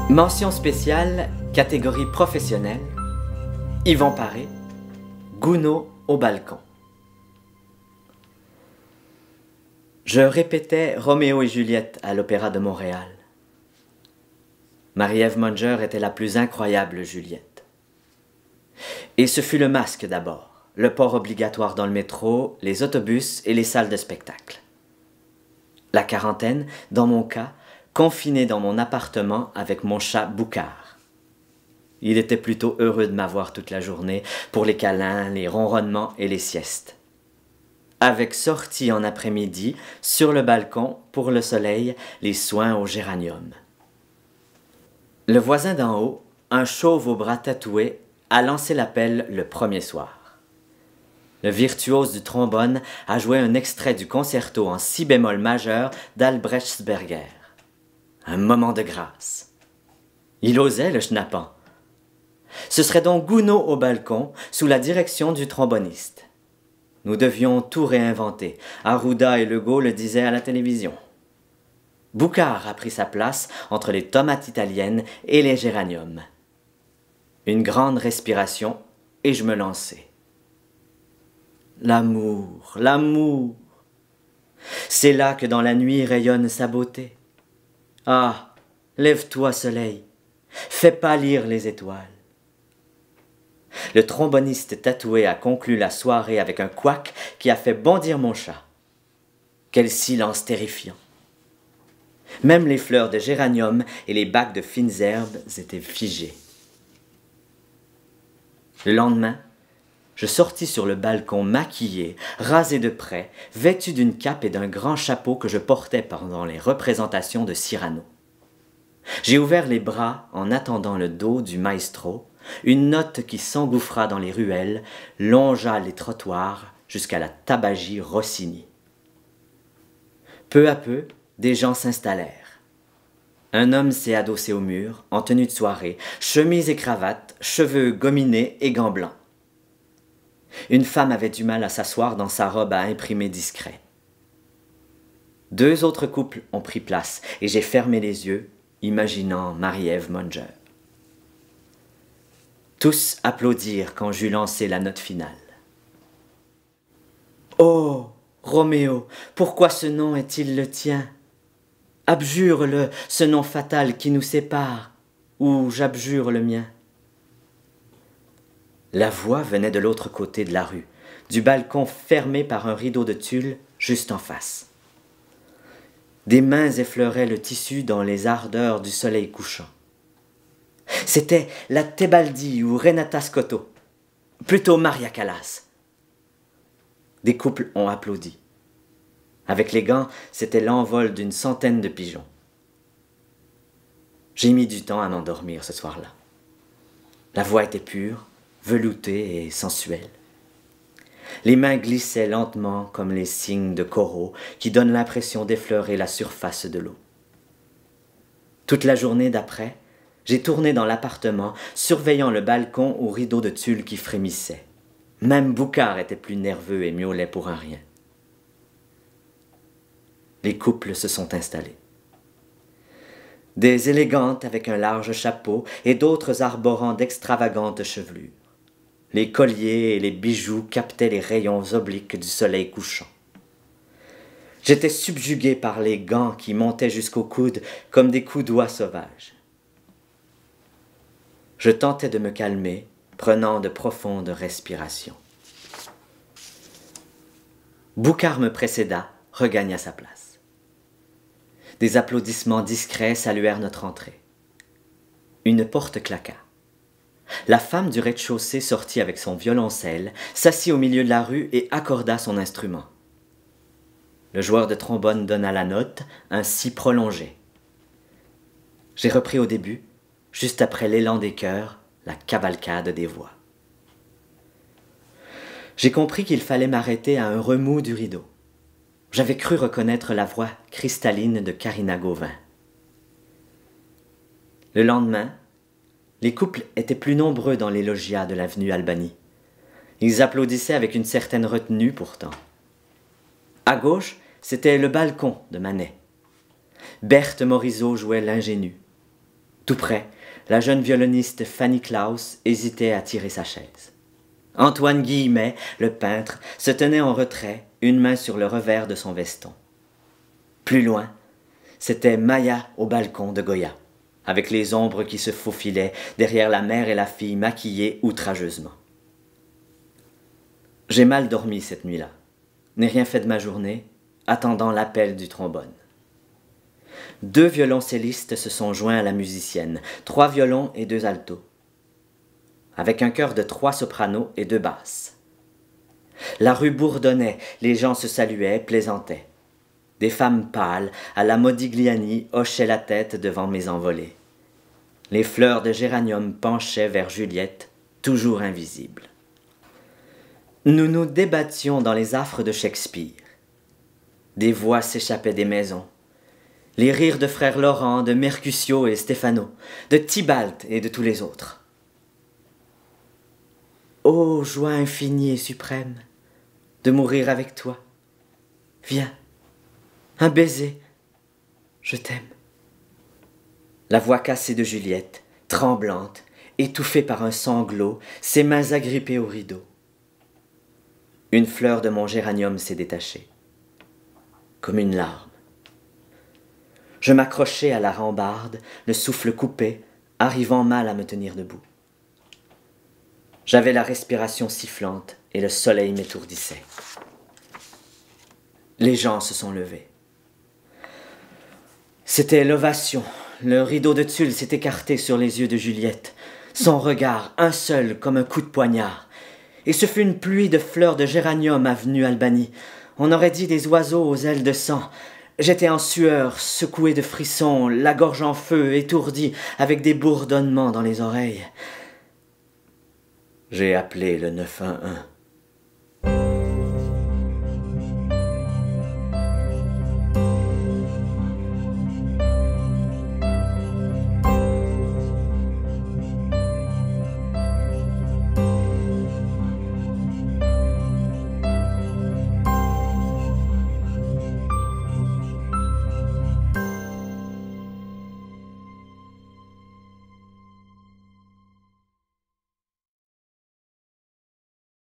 Mention spéciale, catégorie professionnelle, Yvon Paré, Gounod au balcon. Je répétais Roméo et Juliette à l'Opéra de Montréal. Marie-Ève Monger était la plus incroyable Juliette. Et ce fut le masque d'abord, le port obligatoire dans le métro, les autobus et les salles de spectacle. La quarantaine, dans mon cas, confiné dans mon appartement avec mon chat Boucard. Il était plutôt heureux de m'avoir toute la journée pour les câlins, les ronronnements et les siestes. Avec sortie en après-midi, sur le balcon, pour le soleil, les soins au géranium. Le voisin d'en haut, un chauve aux bras tatoués, a lancé l'appel le premier soir. Le virtuose du trombone a joué un extrait du concerto en si bémol majeur d'Albrechtsberger. Un moment de grâce. Il osait, le schnappant. Ce serait donc Gounod au balcon, sous la direction du tromboniste. Nous devions tout réinventer. Arruda et Legault le disaient à la télévision. Boucard a pris sa place entre les tomates italiennes et les géraniums. Une grande respiration, et je me lançai. L'amour, l'amour. C'est là que dans la nuit rayonne sa beauté. Ah, lève-toi, soleil, fais pâlir les étoiles. Le tromboniste tatoué a conclu la soirée avec un couac qui a fait bondir mon chat. Quel silence terrifiant. Même les fleurs de géranium et les bacs de fines herbes étaient figées. Le lendemain, je sortis sur le balcon maquillé, rasé de près, vêtu d'une cape et d'un grand chapeau que je portais pendant les représentations de Cyrano. J'ai ouvert les bras en attendant le dos du maestro, une note qui s'engouffra dans les ruelles, longea les trottoirs jusqu'à la tabagie Rossini. Peu à peu, des gens s'installèrent. Un homme s'est adossé au mur, en tenue de soirée, chemise et cravate, cheveux gominés et gants blancs. Une femme avait du mal à s'asseoir dans sa robe à imprimer discret. Deux autres couples ont pris place et j'ai fermé les yeux, imaginant Marie-Ève Monger. Tous applaudirent quand j'eus lancé la note finale. Oh, Roméo, pourquoi ce nom est-il le tien? Abjure-le, ce nom fatal qui nous sépare, ou j'abjure le mien. La voix venait de l'autre côté de la rue, du balcon fermé par un rideau de tulle juste en face. Des mains effleuraient le tissu dans les ardeurs du soleil couchant. C'était la Tebaldi ou Renata Scotto, plutôt Maria Callas. Des couples ont applaudi. Avec les gants, c'était l'envol d'une centaine de pigeons. J'ai mis du temps à m'endormir ce soir-là. La voix était pure, veloutée et sensuelle. Les mains glissaient lentement comme les signes de coraux qui donnent l'impression d'effleurer la surface de l'eau. Toute la journée d'après, j'ai tourné dans l'appartement, surveillant le balcon aux rideaux de tulle qui frémissaient. Même Boucard était plus nerveux et miaulait pour un rien. Les couples se sont installés. Des élégantes avec un large chapeau et d'autres arborant d'extravagantes chevelures. Les colliers et les bijoux captaient les rayons obliques du soleil couchant. J'étais subjugué par les gants qui montaient jusqu'aux coudes comme des coups d'oie sauvages. Je tentais de me calmer, prenant de profondes respirations. Boucard me précéda, regagna sa place. Des applaudissements discrets saluèrent notre entrée. Une porte claqua. La femme du rez-de-chaussée sortit avec son violoncelle, s'assit au milieu de la rue et accorda son instrument. Le joueur de trombone donna la note, un si prolongé. J'ai repris au début, juste après l'élan des chœurs, la cavalcade des voix. J'ai compris qu'il fallait m'arrêter à un remous du rideau. J'avais cru reconnaître la voix cristalline de Karina Gauvin. Le lendemain, les couples étaient plus nombreux dans les loggias de l'avenue Albany. Ils applaudissaient avec une certaine retenue pourtant. À gauche, c'était le balcon de Manet. Berthe Morisot jouait l'ingénue. Tout près, la jeune violoniste Fanny Klaus hésitait à tirer sa chaise. Antoine Guillemet, le peintre, se tenait en retrait, une main sur le revers de son veston. Plus loin, c'était Maya au balcon de Goya, avec les ombres qui se faufilaient derrière la mère et la fille maquillées outrageusement. J'ai mal dormi cette nuit-là, n'ai rien fait de ma journée, attendant l'appel du trombone. 2 violoncellistes se sont joints à la musicienne, 3 violons et 2 altos, avec un chœur de 3 sopranos et 2 basses. La rue bourdonnait, les gens se saluaient, plaisantaient. Des femmes pâles, à la Modigliani, hochaient la tête devant mes envolées. Les fleurs de géranium penchaient vers Juliette, toujours invisible. Nous nous débattions dans les affres de Shakespeare. Des voix s'échappaient des maisons. Les rires de frère Laurent, de Mercutio et Stefano, de Tybalt et de tous les autres. Ô joie infinie et suprême, de mourir avec toi. Viens, un baiser, je t'aime. La voix cassée de Juliette, tremblante, étouffée par un sanglot, ses mains agrippées au rideau. Une fleur de mon géranium s'est détachée, comme une larme. Je m'accrochai à la rambarde, le souffle coupé, arrivant mal à me tenir debout. J'avais la respiration sifflante et le soleil m'étourdissait. Les gens se sont levés. C'était l'ovation. Le rideau de tulle s'est écarté sur les yeux de Juliette. Son regard, un seul, comme un coup de poignard. Et ce fut une pluie de fleurs de géranium avenue Albany. On aurait dit des oiseaux aux ailes de sang. J'étais en sueur, secoué de frissons, la gorge en feu, étourdi, avec des bourdonnements dans les oreilles. J'ai appelé le 911.